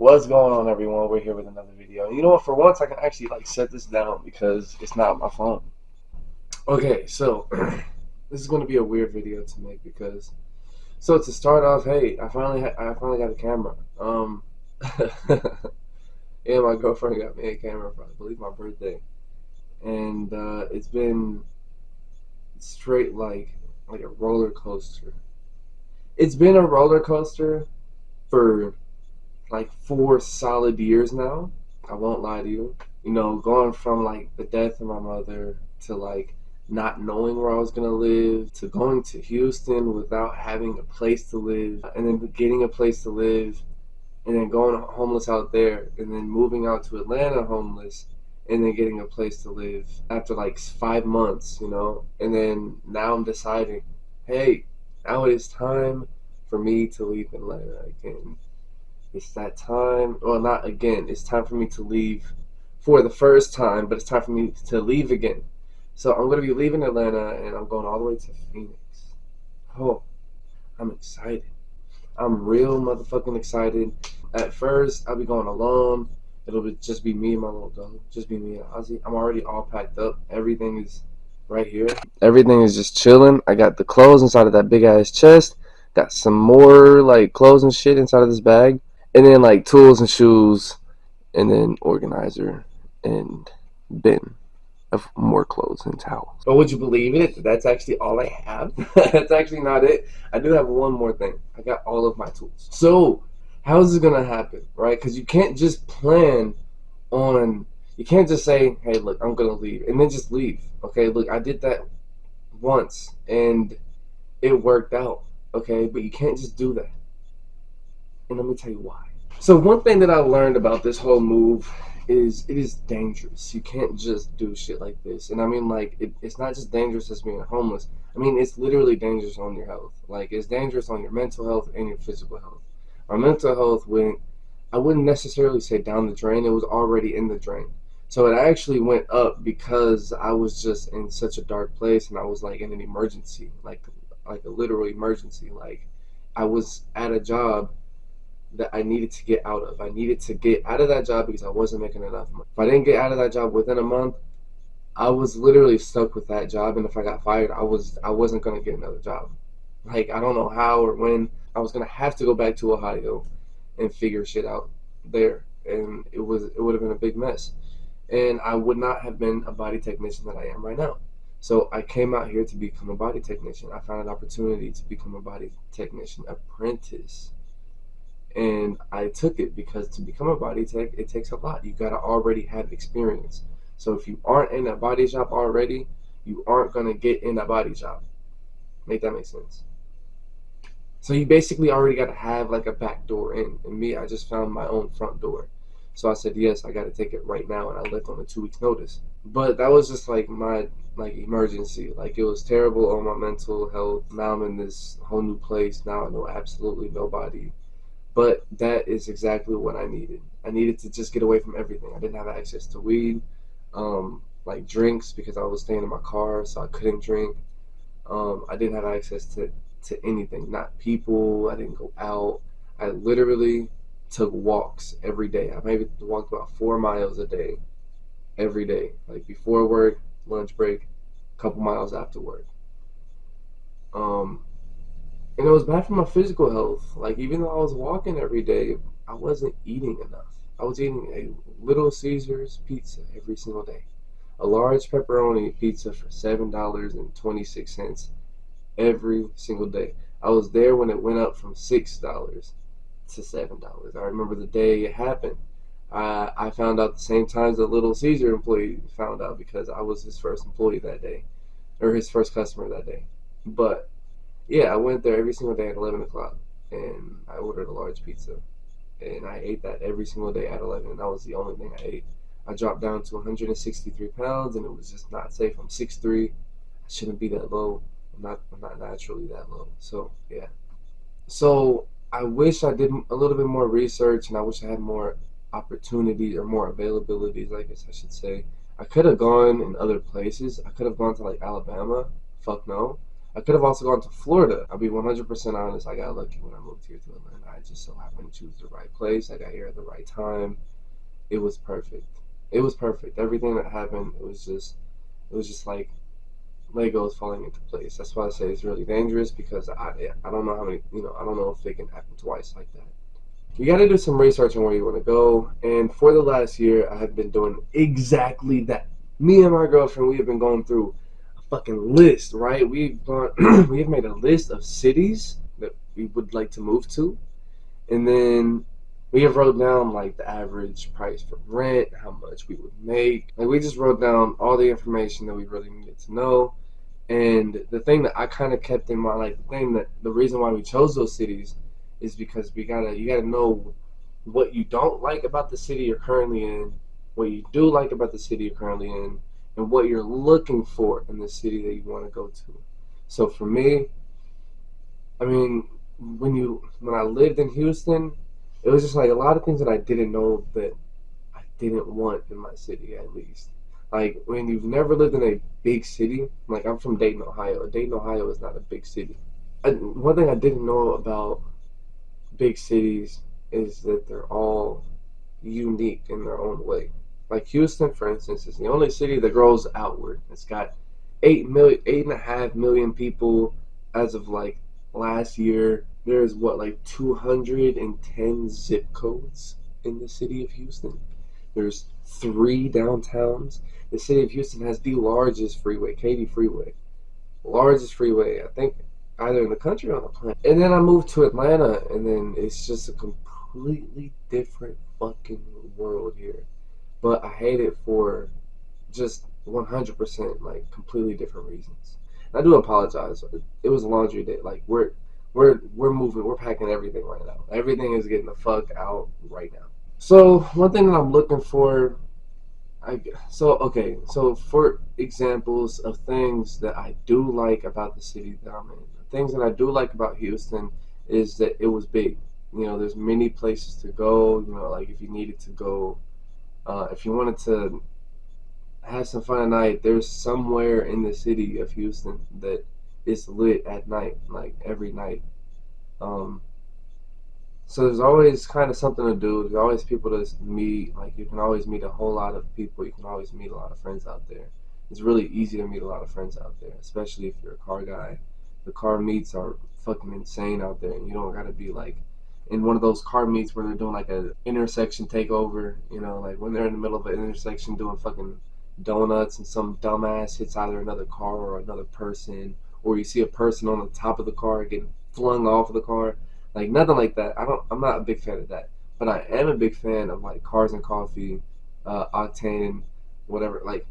What's going on, everyone? We're here with another video. And you know what? For once, I can actually set this down because it's not my phone. Okay, so this is going to be a weird video to make because to start off, hey, I finally got a camera. Yeah, my girlfriend got me a camera for I believe my birthday, and it's been straight like a roller coaster. It's been a roller coaster for like 4 solid years now. I won't lie to you. You know, going from like the death of my mother to like not knowing where I was gonna live to going to Houston without having a place to live and then getting a place to live and then going homeless out there and then moving out to Atlanta homeless and then getting a place to live after like 5 months, and then now I'm deciding, hey, now it is time for me to leave Atlanta again. It's that time. Well, not again. It's time for me to leave for the first time, but it's time for me to leave again. So I'm going to be leaving Atlanta and I'm going all the way to Phoenix. Oh, I'm excited. I'm real motherfucking excited. At first, I'll be going alone. Just be me and my little dog. Just be me and Ozzy. I'm already all packed up. Everything is right here. Everything is just chilling. I got the clothes inside of that big ass chest. Got some more like clothes and shit inside of this bag. And then like tools and shoes, and then organizer and bin of more clothes and towels. But would you believe it? That's actually all I have. That's actually not it. I do have one more thing. I got all of my tools. So how is this gonna happen, right? Because you can't just plan on. You can't just say, "Hey, look, I'm gonna leave," and then just leave. Okay, look, I did that once and it worked out. Okay, but you can't just do that. And let me tell you why. So one thing that I learned about this whole move is it is dangerous. You can't just do shit like this. And I mean, like, it's not just dangerous as being homeless. I mean, it's literally dangerous on your health. Like, it's dangerous on your mental health and your physical health. My mental health went, I wouldn't necessarily say down the drain. It was already in the drain. So it actually went up because I was just in such a dark place and I was like in an emergency, like a literal emergency. Like, I was at a job that I needed to get out of. I needed to get out of that job because I wasn't making enough money. If I didn't get out of that job within a month, I was literally stuck with that job, and if I got fired, I wasn't gonna get another job. Like, I don't know how or when. I was gonna have to go back to Ohio and figure shit out there, and it would have been a big mess, and I would not have been a body technician that I am right now. So I came out here to become a body technician. I found an opportunity to become a body technician apprentice. And I took it because to become a body tech, it takes a lot. You gotta already have experience. So if you aren't in a body shop already, you aren't gonna get in a body shop. Make that make sense? So you basically already gotta have like a back door in. And me, I just found my own front door. So I said yes, I gotta take it right now, and I left on a 2 weeks notice. But that was just like my emergency. Like, it was terrible on my mental health. Now I'm in this whole new place. Now I know absolutely nobody. But that is exactly what I needed. I needed to just get away from everything. I didn't have access to weed, like drinks, because I was staying in my car, so I couldn't drink. I didn't have access to anything, not people. I didn't go out. I literally took walks every day. I maybe walked about 4 miles a day, every day, like before work, lunch break, a couple miles after work. Um, and it was bad for my physical health. Like, even though I was walking every day, I wasn't eating enough. I was eating a Little Caesars pizza every single day, a large pepperoni pizza for $7.26 every single day. I was there when it went up from $6 to $7. I remember the day it happened. I found out the same time the Little Caesar employee found out because I was his first employee that day, or his first customer that day. But yeah, I went there every single day at 11 o'clock, and I ordered a large pizza, and I ate that every single day at 11, and that was the only thing I ate. I dropped down to 163 pounds, and it was just not safe. I'm 6'3". I shouldn't be that low. I'm not naturally that low. So, yeah. So, I wish I did a little bit more research, and I wish I had more opportunities or more availabilities, I guess I should say. I could have gone in other places. I could have gone to, like, Alabama. Fuck no. I could have also gone to Florida. I'll be 100% honest. I got lucky when I moved here to Atlanta. I just so happened to choose the right place. I got here at the right time. It was perfect. It was perfect. Everything that happened, it was just like Legos falling into place. That's why I say it's really dangerous because I don't know how many, I don't know if it can happen twice like that. You got to do some research on where you want to go. And for the last year, I have been doing exactly that. Me and my girlfriend, we have been going through a fucking list, right? We've gone, we have made a list of cities that we would like to move to, and then we have wrote down like the average price for rent, how much we would make. Like we just wrote down all the information that we really needed to know. And the thing that I kind of kept in mind, like the reason why we chose those cities is because you gotta know what you don't like about the city you're currently in, what you do like about the city you're currently in, and what you're looking for in the city that you want to go to. So for me, I mean, when I lived in Houston, it was just like a lot of things that I didn't know that I didn't want in my city at least. Like when you've never lived in a big city, like I'm from Dayton, Ohio. Dayton, Ohio is not a big city. One thing I didn't know about big cities is that they're all unique in their own way. Like Houston, for instance, is the only city that grows outward. It's got 8.5 million people as of like last year. There's what like 210 zip codes in the city of Houston. There's three downtowns. The city of Houston has the largest freeway, Katy Freeway, largest freeway I think either in the country or on the planet. And then I moved to Atlanta, and then it's just a completely different fucking world here. But I hate it for just 100% like completely different reasons. And I do apologize. It was a laundry day. Like we're moving. We're packing everything right now. Everything is getting the fuck out right now. So one thing that I'm looking for, so for examples of things that I do like about the city that I'm in, the things that I do like about Houston is that it was big. There's many places to go. Like if you needed to go, if you wanted to have some fun at night, there's somewhere in the city of Houston that is lit at night, like every night. Um, So there's always kind of something to do. There's always people to meet. Like you can always meet a whole lot of people. You can always meet a lot of friends out there. It's really easy to meet a lot of friends out there, especially if you're a car guy. The car meets are fucking insane out there, and you don't gotta be like in one of those car meets where they're doing like a intersection takeover. Like when they're in the middle of an intersection doing fucking donuts, and some dumbass hits either another car or another person, or you see a person on the top of the car getting flung off of the car. Like nothing like that. I'm not a big fan of that. But I am a big fan of like Cars and Coffee, Octane, whatever. Like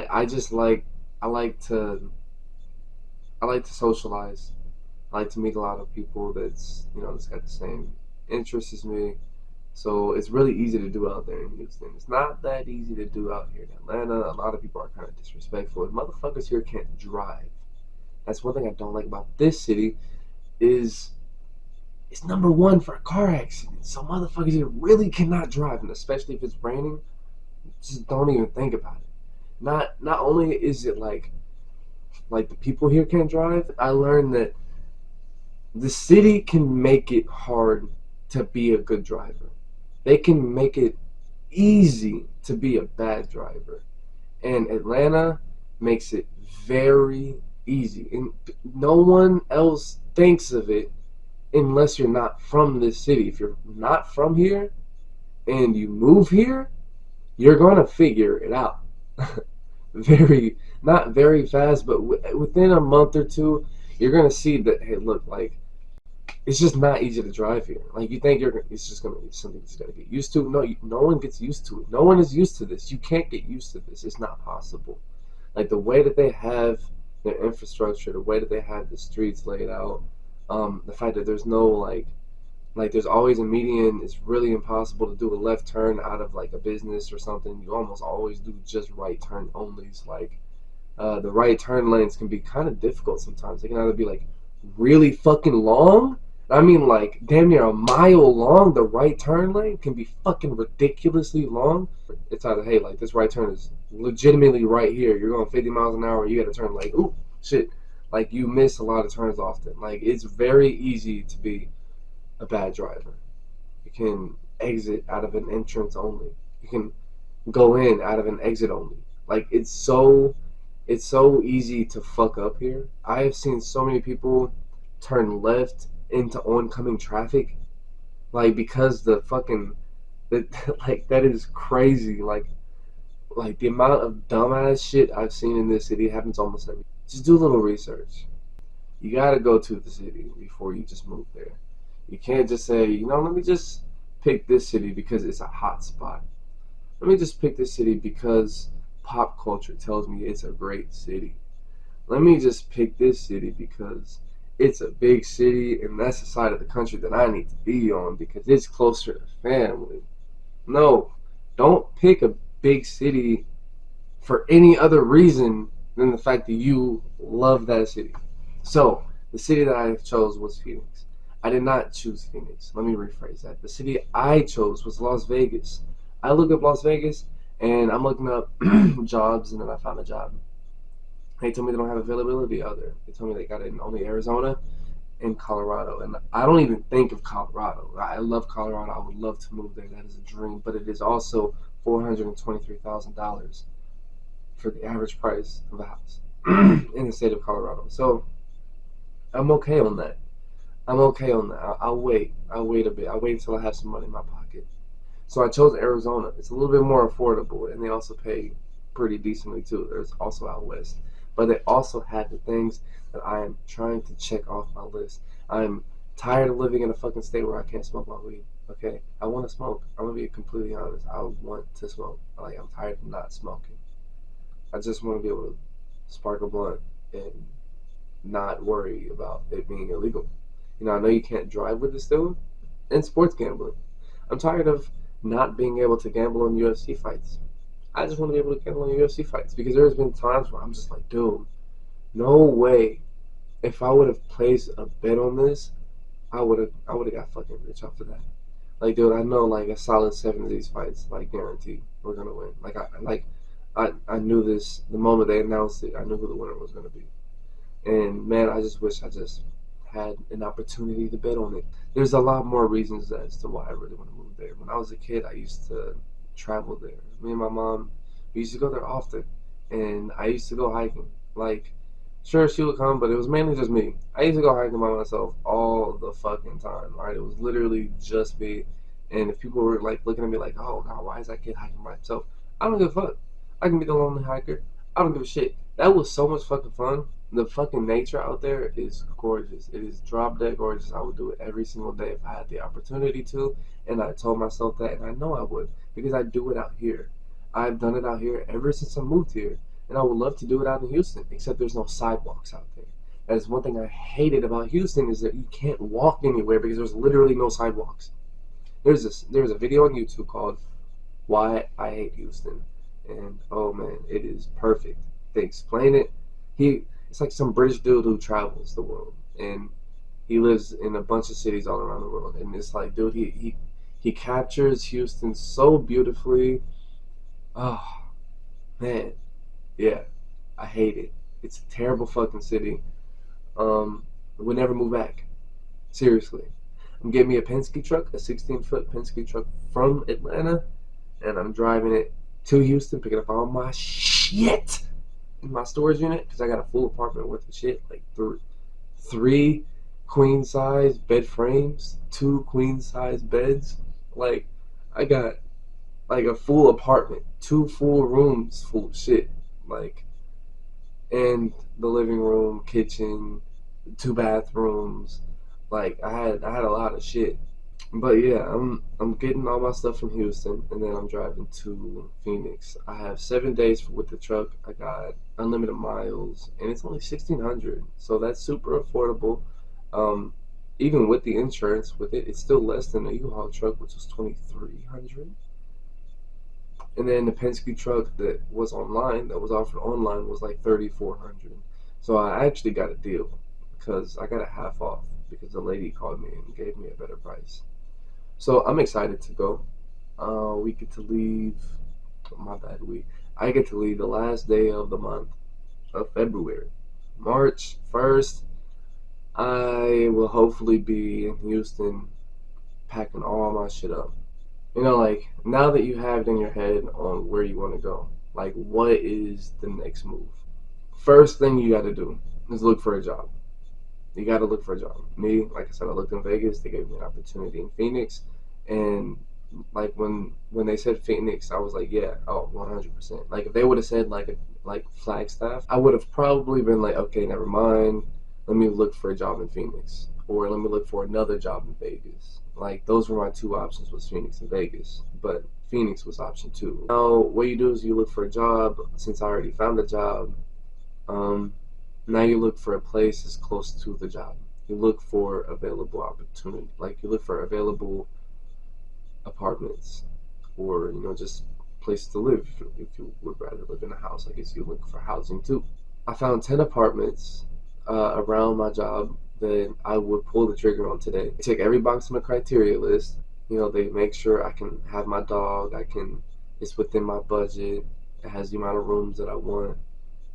I just like I like to I like to socialize. I like to meet a lot of people that's got the same interests as me. So it's really easy to do out there in Houston. It's not that easy to do out here in Atlanta. A lot of people are kind of disrespectful. And motherfuckers here can't drive. That's one thing I don't like about this city is it's number one for a car accident. So motherfuckers here really cannot drive, and especially if it's raining, just don't even think about it. Not only is it like the people here can't drive, I learned that the city can make it hard to be a good driver. They can make it easy to be a bad driver. And Atlanta makes it very easy. And no one else thinks of it unless you're not from this city. If you're not from here and you move here, you're gonna figure it out. very Not very fast, but within a month or two, you're gonna see that. Hey, look, like it's just not easy to drive here. Like you think it's just gonna be something that's gonna get used to. No, no one gets used to it. No one is used to this. You can't get used to this. It's not possible. Like the way that they have their infrastructure, the way that they have the streets laid out, the fact that there's no like there's always a median. It's really impossible to do a left turn out of like a business or something. You almost always do just right turn onlys. Like the right turn lanes can be kind of difficult sometimes. They can either be like really fucking long. I mean, like damn near a mile long. The right turn lane can be fucking ridiculously long. It's either hey, like this right turn is legitimately right here. You're going 50 miles an hour. You got to turn like ooh shit. Like you miss a lot of turns often. Like it's very easy to be a bad driver. You can exit out of an entrance only. You can go in out of an exit only. Like it's so easy to fuck up here. I have seen so many people turn left into oncoming traffic, like because the fucking that like that is crazy. Like the amount of dumbass shit I've seen in this city happens almost every. Just do a little research. You gotta go to the city before you just move there. You can't just say, let me just pick this city because it's a hot spot. Let me just pick this city because pop culture tells me it's a great city. Let me just pick this city because it's a big city and that's the side of the country that I need to be on because it's closer to family. No, don't pick a big city for any other reason than the fact that you love that city. So, the city that I chose was Phoenix. I did not choose Phoenix. Let me rephrase that. The city I chose was Las Vegas. I looked up Las Vegas and I'm looking up jobs, and then I found a job. They told me they don't have availability out there. They told me they got it in only Arizona and Colorado. And I don't even think of Colorado. I love Colorado. I would love to move there. That is a dream. But it is also $423,000 for the average price of a house in the state of Colorado. So I'm okay on that. I'm okay on that. I'll wait. I'll wait a bit. I'll wait until I have some money in my pocket. So I chose Arizona. It's a little bit more affordable, and they also pay pretty decently too. There's also out west, but they also have the things that I am trying to check off my list. I'm tired of living in a fucking state where I can't smoke my weed. Okay, I want to smoke. I'm gonna be completely honest. I want to smoke. Like I'm tired of not smoking. I just want to be able to spark a blunt and not worry about it being illegal. I know you can't drive with it still, and sports gambling. I'm tired of not being able to gamble on UFC fights. I just want to be able to gamble on UFC fights because there's been times where I'm just like, dude, no way. If I would have placed a bet on this, I would have got fucking rich off of that. Like, dude, I know like a solid 7 of these fights, like guaranteed, we're gonna win. I knew this the moment they announced it. I knew who the winner was gonna be. And man, I just wish I just had an opportunity to bet on it. There's a lot more reasons as to why I really want to move there. When I was a kid, I used to travel there. Me and my mom, we used to go there often, and I used to go hiking. Like, sure, she would come, but it was mainly just me. I used to go hiking by myself all the fucking time. Right? It was literally just me. And if people were like looking at me like, "Oh God, why is that kid hiking by himself?" I don't give a fuck. I can be the lonely hiker. I don't give a shit. That was so much fucking fun. The fucking nature out there is gorgeous. It is drop dead gorgeous. I would do it every single day if I had the opportunity to, and I told myself that, and I know I would because I do it out here. I've done it out here ever since I moved here, and I would love to do it out in Houston. Except there's no sidewalks out there. That is one thing I hated about Houston is that you can't walk anywhere because there's literally no sidewalks. There's a video on YouTube called "Why I Hate Houston," and oh man, it is perfect. They explain it. It's like some British dude who travels the world, and he lives in a bunch of cities all around the world. And it's like, dude, he captures Houston so beautifully. Oh man, yeah, I hate it. It's a terrible fucking city. We'll never move back. Seriously, I'm getting me a Penske truck, a 16-foot Penske truck from Atlanta, and I'm driving it to Houston, picking up all my shit in my storage unit because I got a full apartment worth of shit, like three queen size bed frames, 2 queen size beds. Like I got like a full apartment, 2 full rooms full of shit, like, and the living room, kitchen, 2 bathrooms. Like I had a lot of shit. But yeah, I'm getting all my stuff from Houston, and then I'm driving to Phoenix. I have 7 days with the truck. I got unlimited miles, and it's only 1,600, so that's super affordable. Um, Even with the insurance with it, it's still less than a U-Haul truck, which was 2,300. And then the Penske truck that was online, that was offered online, was like 3,400. So I actually got a deal because I got a half off because the lady called me and gave me a better price. So I'm excited to go. We get to leave. My bad. I get to leave the last day of the month of February. March 1st, I will hopefully be in Houston packing all my shit up. You know, like, now that you have it in your head on where you want to go, like, what is the next move? First thing you got to do is look for a job. You got to look for a job. Me, like I said, I looked in Vegas. They gave me an opportunity in Phoenix, and like when they said Phoenix, I was like, yeah, oh, 100%. Like if they would have said like Flagstaff, I would have probably been like, okay, never mind. Let me look for a job in Phoenix, or let me look for another job in Vegas. Like those were my two options, was Phoenix and Vegas, but Phoenix was option two. Now what you do is you look for a job. Since I already found a job, um, now you look for a place that's close to the job. You look for available opportunity. Like you look for available apartments, or just places to live. If you would rather live in a house, I guess you look for housing too. I found 10 apartments around my job that I would pull the trigger on today. They check every box on the criteria list. They make sure I can have my dog. It's within my budget. It has the amount of rooms that I want.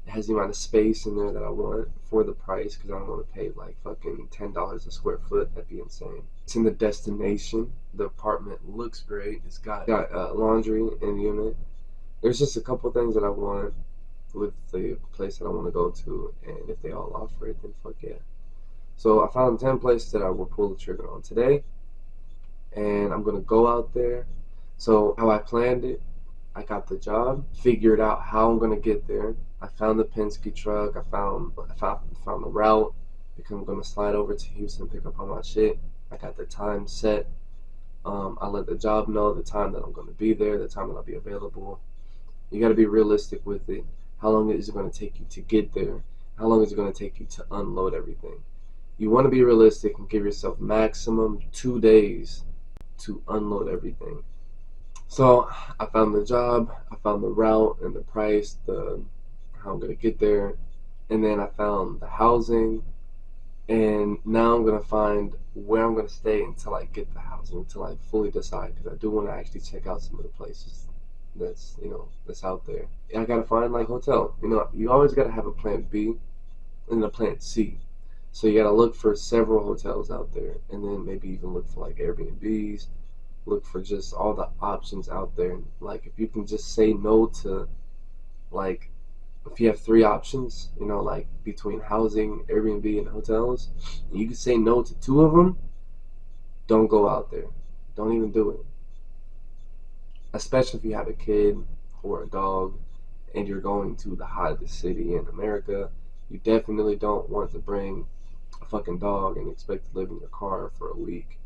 It has the amount of space in there that I want for the price, because I don't want to pay like fucking $10 a square foot. That'd be insane. It's in the destination. The apartment looks great. It's got laundry in the unit. There's just a couple things that I want with the place that I want to go to, and if they all offer it, then fuck yeah. So I found 10 places that I will pull the trigger on today, and I'm gonna go out there. So how I planned it, I got the job, figured out how I'm gonna get there. I found the Penske truck. I found the route, because I'm gonna slide over to Houston, pick up all my shit. I got the time set. I let the job know the time that I'm gonna be there, the time that I'll be available. You got to be realistic with it. How long is it going to take you to get there? How long is it going to take you to unload everything? You want to be realistic and give yourself maximum 2 days to unload everything. So I found the job, I found the route and the price, the how I'm gonna get there, and then I found the housing, and now I'm gonna find where I'm gonna stay until I get the housing, until I fully decide, because I do want to actually check out some of the places that's out there. I gotta find like hotel. You always gotta have a plan B and a plan C. So you gotta look for several hotels out there, and then maybe even look for like Airbnbs. Look for just all the options out there. Like if you can just say no to, like, if you have three options, like between housing, Airbnb, and hotels, and you can say no to two of them, don't go out there. Don't even do it. Especially if you have a kid or a dog and you're going to the hottest city in America. You definitely don't want to bring a fucking dog and expect to live in your car for a week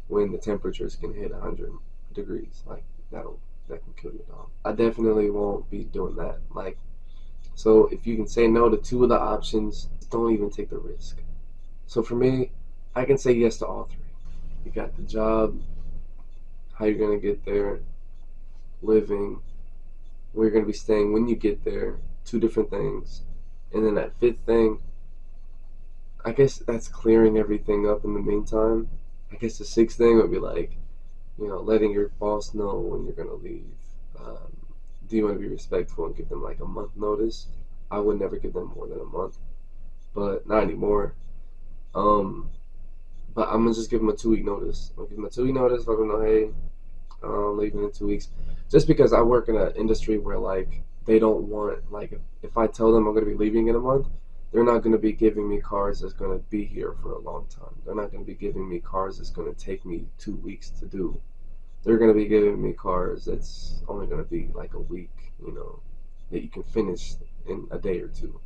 when the temperatures can hit 100 degrees. Like that can kill your dog. I definitely won't be doing that. Like, so if you can say no to two of the options, don't even take the risk. So for me, I can say yes to all three. You got the job, how you're gonna get there, living, where you're gonna be staying when you get there, two different things. And then that fifth thing, I guess that's clearing everything up in the meantime. I guess the sixth thing would be like, letting your boss know when you're gonna leave. Um, do you want to be respectful and give them like a month notice? I would never give them more than a month, but not anymore. Um, but I'm gonna just give them a 2 week notice. I'll give them a 2 week notice. Let them know, hey, I'm leaving in 2 weeks. Just because I work in an industry where like they don't want, like, if I tell them I'm gonna be leaving in a month, they're not gonna be giving me cars that's gonna be here for a long time. They're not gonna be giving me cars that's gonna take me 2 weeks to do. They're gonna be giving me cars that's only gonna be like a week, that you can finish in a day or two.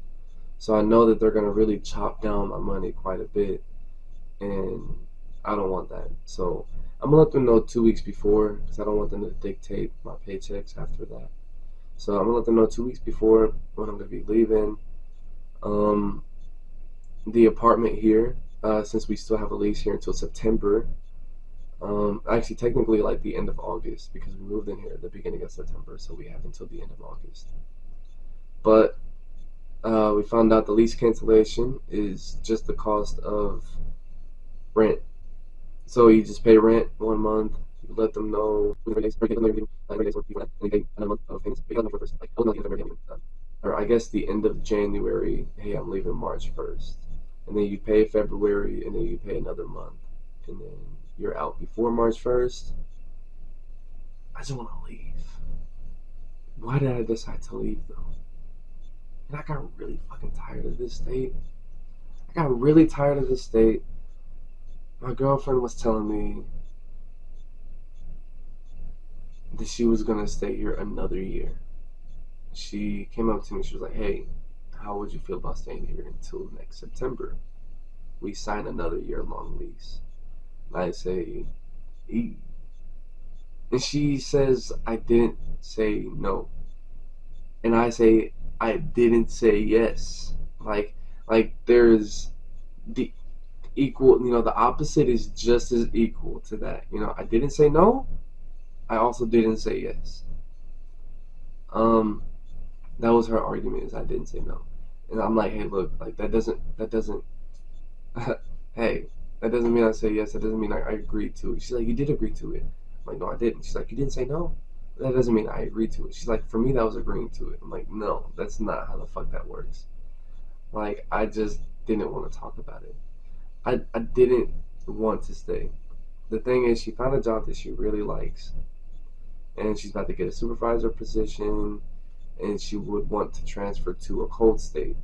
So I know that they're gonna really chop down my money quite a bit, and I don't want that. So I'm gonna let them know 2 weeks before, because I don't want them to dictate my paychecks after that. So I'm gonna let them know 2 weeks before when I'm gonna be leaving. Um, the apartment here, since we still have a lease here until September. Actually, technically, like the end of August, because we moved in here at the beginning of September, so we have until the end of August. But we found out the lease cancellation is just the cost of rent. So you just pay rent 1 month. You let them know 30 days, or give them everything, 30 days worth before that, and you pay another month of payments. But you let them know for the first, like, I will not give them everything done. or I guess the end of January, hey, I'm leaving March 1st. And then you pay February, and then you pay another month. And then you're out before March 1st. I just want to leave. Why did I decide to leave, though? And I got really fucking tired of this state. I got really tired of this state. My girlfriend was telling me that she was going to stay here another year. She came up to me, she was like, hey, how would you feel about staying here until next September? We sign another year-long lease. And I say, E. And she says, I didn't say no. And I say, I didn't say yes. Like there's the equal, the opposite is just as equal to that. I didn't say no. I also didn't say yes. Um, that was her argument, is I didn't say no. And I'm like, hey, look, like that doesn't hey, that doesn't mean I say yes. That doesn't mean I agreed to it. She's like, you did agree to it. I'm like, no, I didn't. She's like, you didn't say no. That doesn't mean I agreed to it. She's like, for me, that was agreeing to it. I'm like, no, that's not how the fuck that works. Like, I just didn't want to talk about it. I didn't want to stay. The thing is, she found a job that she really likes, and she's about to get a supervisor position, and she would want to transfer to a cold state.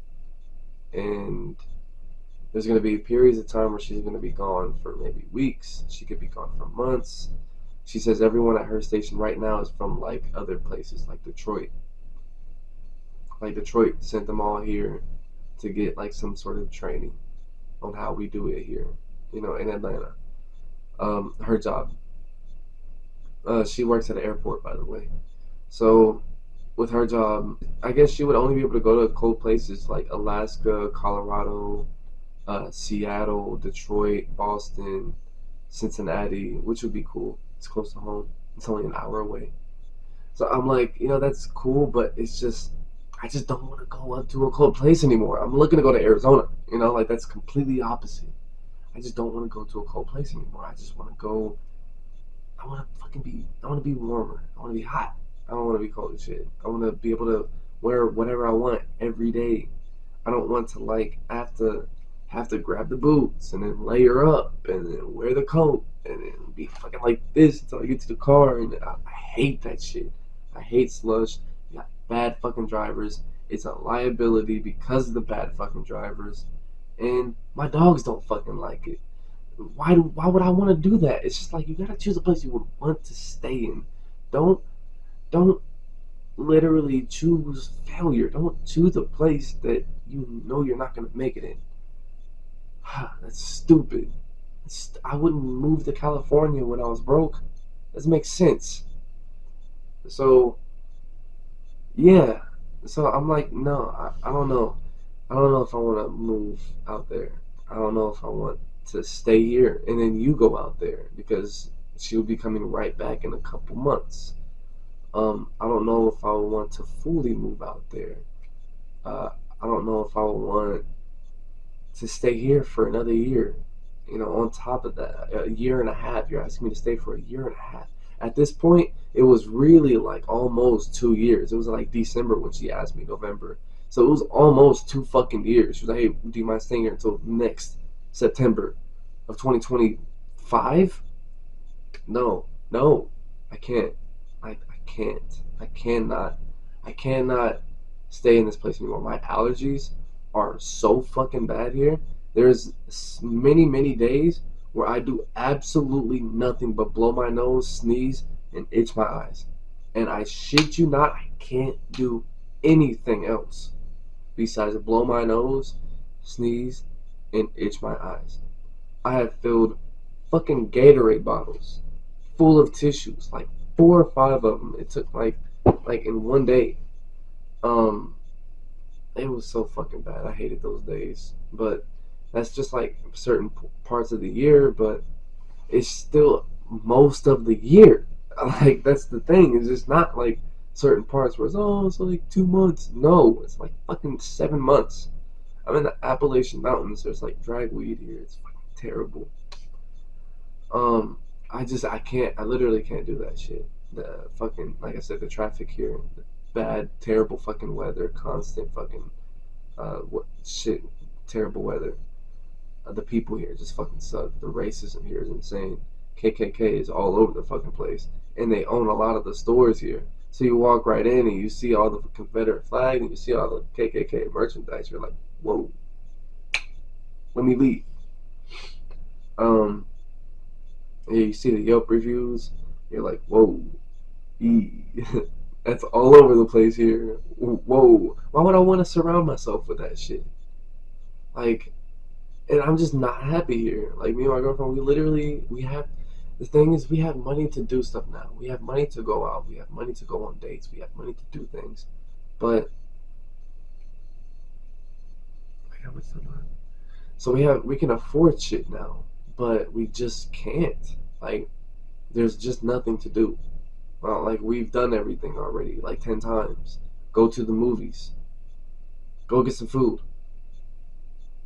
And there's going to be periods of time where she's going to be gone for maybe weeks. She could be gone for months. She says everyone at her station right now is from like other places, like Detroit. Like Detroit sent them all here to get like some sort of training on how we do it here, in Atlanta. Her job. She works at an airport, by the way. So with her job, I guess she would only be able to go to cold places like Alaska, Colorado, Seattle, Detroit, Boston, Cincinnati, which would be cool. It's close to home. It's only an hour away. So I'm like, that's cool, but it's just, I just don't want to go up to a cold place anymore. I'm looking to go to Arizona. Like that's completely opposite. I just don't want to go to a cold place anymore. I just want to go. I want to fucking be. I want to be warmer. I want to be hot. I don't want to be cold as shit. I want to be able to wear whatever I want every day. I don't want to like have to grab the boots and then layer up and then wear the coat and then be fucking like this until I get to the car. And I hate that shit. I hate slush. You got bad fucking drivers. It's a liability because of the bad fucking drivers. And my dogs don't fucking like it. Why would I want to do that? It's just like you gotta choose a place you would want to stay in. Don't don't literally choose failure. Don't choose a place that you know you're not gonna make it in. That's stupid. I wouldn't move to California when I was broke. Doesn't make sense. So yeah. So I'm like, no, I don't know. I don't know if I want to move out there. I don't know if I want to stay here and then you go out there because she'll be coming right back in a couple months. I don't know if I want to fully move out there. Uh, I don't know if I want to stay here for another year. On top of that, a year and a half. You're asking me to stay for a year and a half. At this point, it was really like almost 2 years. It was like December when she asked me, November. So it was almost 2 fucking years. She was like, hey, do you mind staying here until next September of 2025? No, no, I can't. I can't. I cannot stay in this place anymore. My allergies are so fucking bad here. There's many, many days where I do absolutely nothing but blow my nose, sneeze, and itch my eyes. And I shit you not, I can't do anything else besides blow my nose, sneeze, and itch my eyes. I have filled fucking Gatorade bottles full of tissues, like 4 or 5 of them. It took like in one day. Um, it was so fucking bad. I hated those days, but that's just like certain parts of the year. But it's still most of the year. Like that's the thing. Is it's not like certain parts where it's like 2 months. No, it's like fucking 7 months. I'm in the Appalachian Mountains. There's like dragweed here. It's fucking terrible. Um, I literally can't do that shit. The fucking, like I said, the traffic here, the bad, terrible fucking weather, constant fucking what shit, terrible weather. The people here just fucking suck. The racism here is insane. KKK is all over the fucking place, and they own a lot of the stores here. So you walk right in and you see all the Confederate flag and you see all the KKK merchandise. You're like, whoa, let me leave. Um, yeah, you see the Yelp reviews. You're like, whoa, that's all over the place here. Whoa, why would I want to surround myself with that shit? Like, and I'm just not happy here. Like me and my girlfriend, we have. The thing is, we have money to do stuff now. We have money to go out. We have money to go on dates. We have money to do things. But so we can afford shit now, but we just can't. Like there's just nothing to do. Well, like we've done everything already, like 10 times. Go to the movies. Go get some food.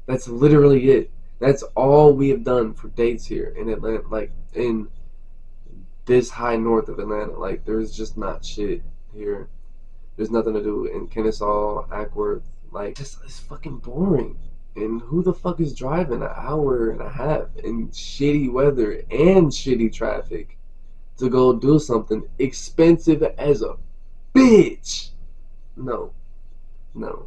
That's literally it. That's all we have done for dates here in Atlanta, like in this high north of Atlanta. Like there's just not shit here. There's nothing to do in Kennesaw, Ackworth. Like just it's fucking boring. And who the fuck is driving an hour and a half in shitty weather and shitty traffic to go do something expensive as a bitch? No, no.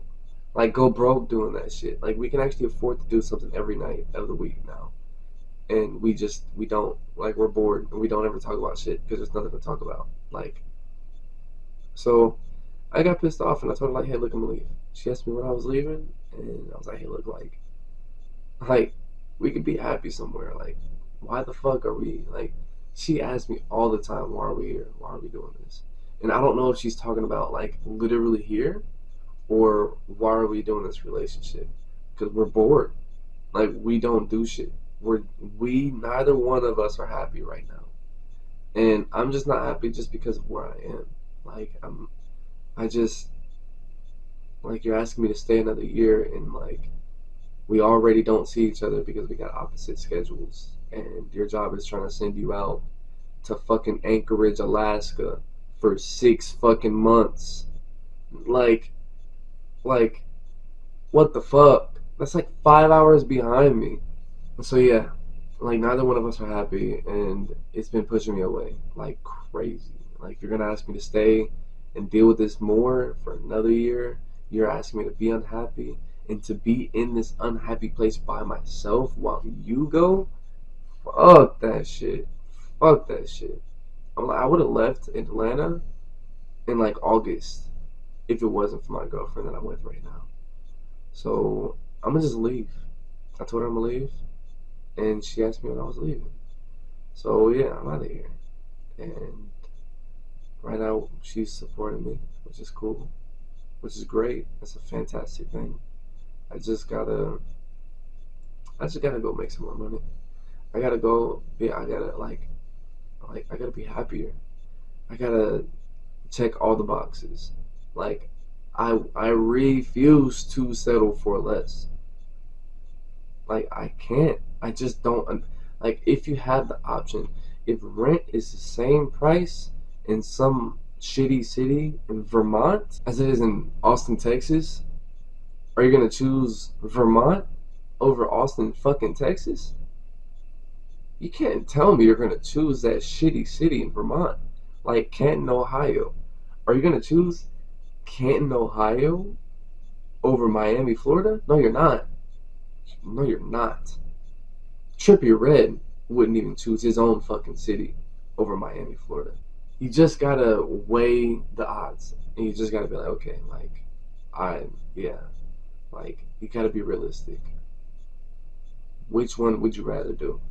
Like go broke doing that shit. Like we can actually afford to do something every night of the week now, and we don't. Like we're bored and we don't ever talk about shit because there's nothing to talk about. Like so, I got pissed off and I told her like, hey, look, I'm gonna leave. She asked me when I was leaving, and I was like, hey, look, like we could be happy somewhere. Like why the fuck are we like? She asked me all the time, why are we here? Why are we doing this? And I don't know if she's talking about like literally here or why are we doing this relationship? Because we're bored. Like we don't do shit. We neither one of us are happy right now, and I'm just not happy just because of where I am. Like I just like you're asking me to stay another year, and like we already don't see each other because we got opposite schedules, and your job is trying to send you out to fucking Anchorage, Alaska, for 6 fucking months. Like like what the fuck? That's like 5 hours behind me. So yeah, like neither one of us are happy, and it's been pushing me away like crazy. Like you're gonna ask me to stay and deal with this more for another year. You're asking me to be unhappy and to be in this unhappy place by myself while you go. Fuck that shit. Fuck that shit. I'm like, I would have left Atlanta in like August if it wasn't for my girlfriend that I'm with right now. So I'm gonna just leave. I told her I'm gonna leave, and she asked me when I was leaving. So yeah, I'm out of here. And right now she's supporting me, which is cool, which is great. That's a fantastic thing. I just gotta, I just gotta go make some more money. I gotta go. I gotta I gotta be happier. I gotta check all the boxes. Like, I refuse to settle for less. Like I can't. I just don't. Like if you have the option, if rent is the same price in some shitty city in Vermont as it is in Austin, Texas, are you gonna choose Vermont over Austin, fucking Texas? You can't tell me you're gonna choose that shitty city in Vermont, like Canton, Ohio. Are you gonna choose Canton, Ohio over Miami, Florida? No, you're not. No, you're not. Trippie Redd wouldn't even choose his own fucking city over Miami, Florida. You just gotta weigh the odds, and you just gotta be like, okay, like, yeah, like, you gotta be realistic. Which one would you rather do?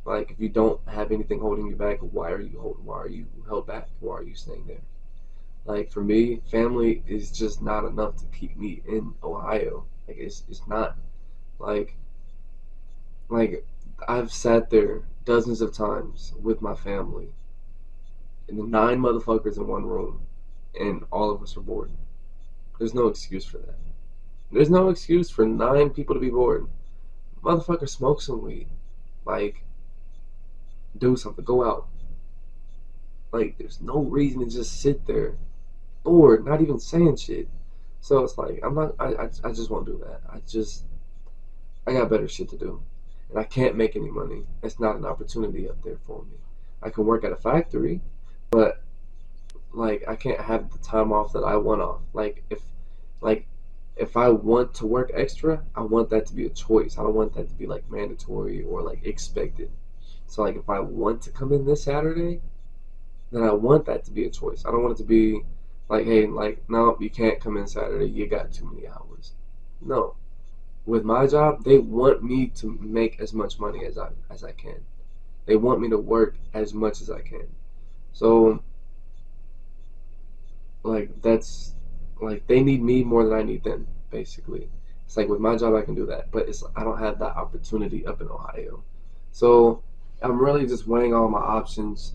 Like, if you don't have anything holding you back, why are you held back? Why are you staying there? Like, for me, family is just not enough to keep me in Ohio. Like, it's not. Like, like I've sat there dozens of times with my family, and the 9 motherfuckers in one room, and all of us are bored. There's no excuse for that. There's no excuse for 9 people to be bored. Motherfucker, smoke some weed. Like, do something. Go out. Like, there's no reason to just sit there bored, not even saying shit. So it's like I'm not. I just won't do that. I got better shit to do, and I can't make any money. It's not an opportunity up there for me. I can work at a factory, but like I can't have the time off that I want off. Like if I want to work extra, I want that to be a choice. I don't want that to be like mandatory or like expected. So like if I want to come in this Saturday, then I want that to be a choice. I don't want it to be like, hey, like no, you can't come in Saturday. You got too many hours. No. With my job, they want me to make as much money as I can. They want me to work as much as I can. So like that's like they need me more than I need them, basically. It's like with my job I can do that, but it's I don't have that opportunity up in Ohio. So I'm really just weighing all my options,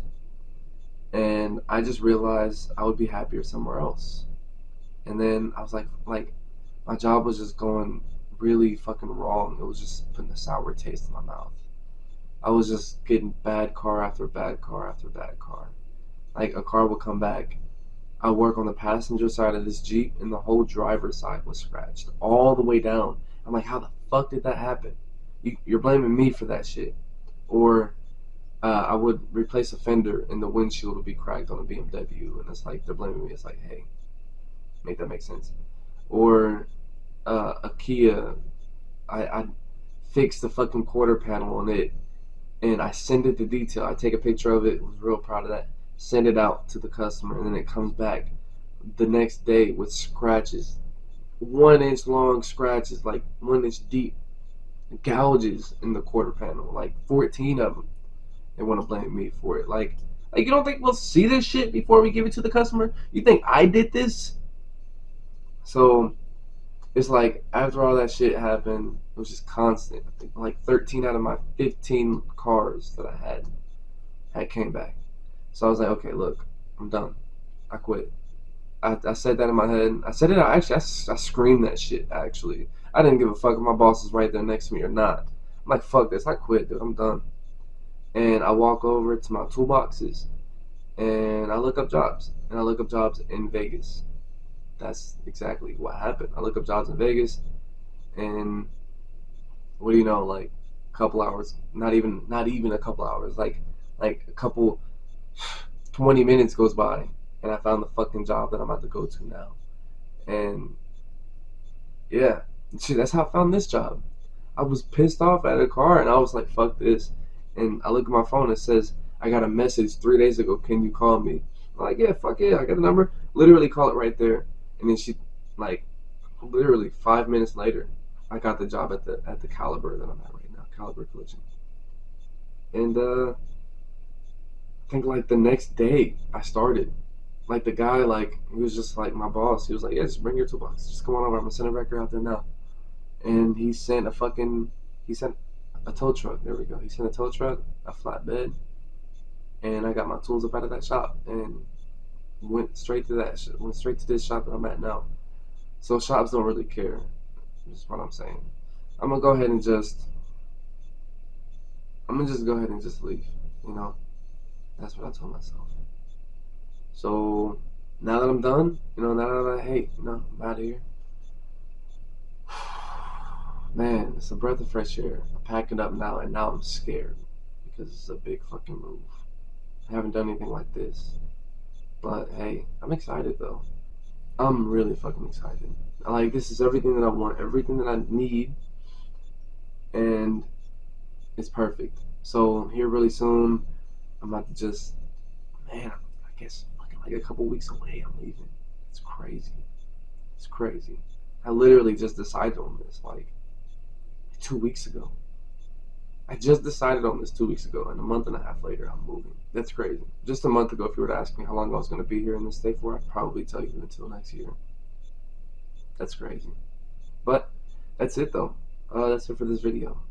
and I just realized I would be happier somewhere else. And then I was like my job was just going really fucking wrong. It was just putting a sour taste in my mouth. I was just getting bad car after bad car after bad car. Like a car would come back. I work on the passenger side of this Jeep, and the whole driver's side was scratched all the way down. I'm like, how the fuck did that happen? You're blaming me for that shit. Or I would replace a fender, and the windshield would be cracked on a BMW, and it's like they're blaming me. It's like, hey, make that make sense. Or a Kia, I fix the fucking quarter panel on it, and I send it to detail. I take a picture of it. Was real proud of that. Send it out to the customer, and then it comes back the next day with scratches, 1 inch long scratches, like 1 inch deep, gouges in the quarter panel, like 14 of them. They want to blame me for it. Like you don't think we'll see this shit before we give it to the customer? You think I did this? So it's like after all that shit happened, it was just constant. I think like 13 out of my 15 cars that I had came back. So I was like, okay, look, I'm done. I quit. I said that in my head. I said it out. Actually, I screamed that shit, actually. I didn't give a fuck if my boss is right there next to me or not. I'm like, fuck this. I quit, dude. I'm done. And I walk over to my toolboxes, and I look up jobs. And I look up jobs in Vegas. That's exactly what happened. I look up jobs in Vegas, and what do you know, like a couple hours, not even a couple hours, like a couple 20 minutes goes by, and I found the fucking job that I'm about to go to now. And yeah, shit, that's how I found this job. I was pissed off at a car, and I was like, fuck this. And I look at my phone, it says, I got a message 3 days ago, can you call me? I'm like, yeah, fuck yeah, I got the number. Literally call it right there. And then she, like, literally 5 minutes later, I got the job at the Caliber that I'm at right now, Caliber Collision. And I think like the next day I started. Like the guy, like he was just like my boss. He was like, "Yeah, just bring your toolbox. Just come on over. I'm gonna send a record out there now." And he sent a tow truck. There we go. He sent a tow truck, a flatbed, and I got my tools up out of that shop and went straight to went straight to this shop that I'm at now. So shops don't really care. Is what I'm saying. I'm gonna go ahead and just I'm gonna just go ahead and just leave. You know, that's what I told myself. So now that I'm done, now that I'm out of here, man, it's a breath of fresh air. I'm packing up now, and now I'm scared because it's a big fucking move. I haven't done anything like this, but hey, I'm excited though. I'm really fucking excited. Like this is everything that I want, everything that I need, and it's perfect. So here really soon, I'm about to just, man, I guess fucking like a couple weeks away. I'm leaving. It's crazy. It's crazy. I literally just decided on this like 2 weeks ago. I just decided on this 2 weeks ago, and a month and a half later, I'm moving. That's crazy. Just a month ago, if you were to ask me how long I was going to be here in this state for, I'd probably tell you until next year. That's crazy. But that's it, though. That's it for this video.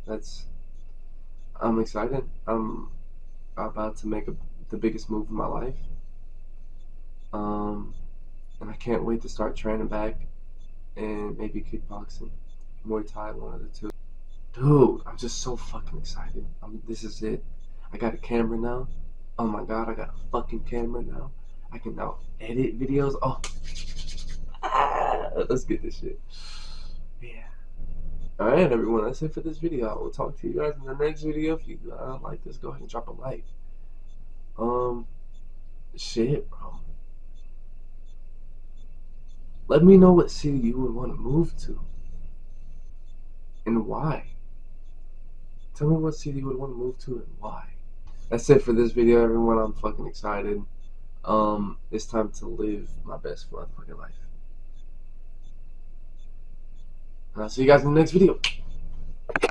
I'm excited. I'm about to make the biggest move of my life. And I can't wait to start training back and maybe kickboxing, Muay Thai, one of the two. Dude, I'm just so fucking excited. This is it. I got a camera now. Oh my god, I got a fucking camera now. I can now edit videos. Oh, let's get this shit. Yeah. Alright, everyone, that's it for this video. I will talk to you guys in the next video. If you like this, go ahead and drop a like. Um, shit, bro. Let me know what city you would want to move to and why. Tell me what city you would want to move to and why. That's it for this video, everyone. I'm fucking excited. It's time to live my best motherfucking life. And I'll see you guys in the next video.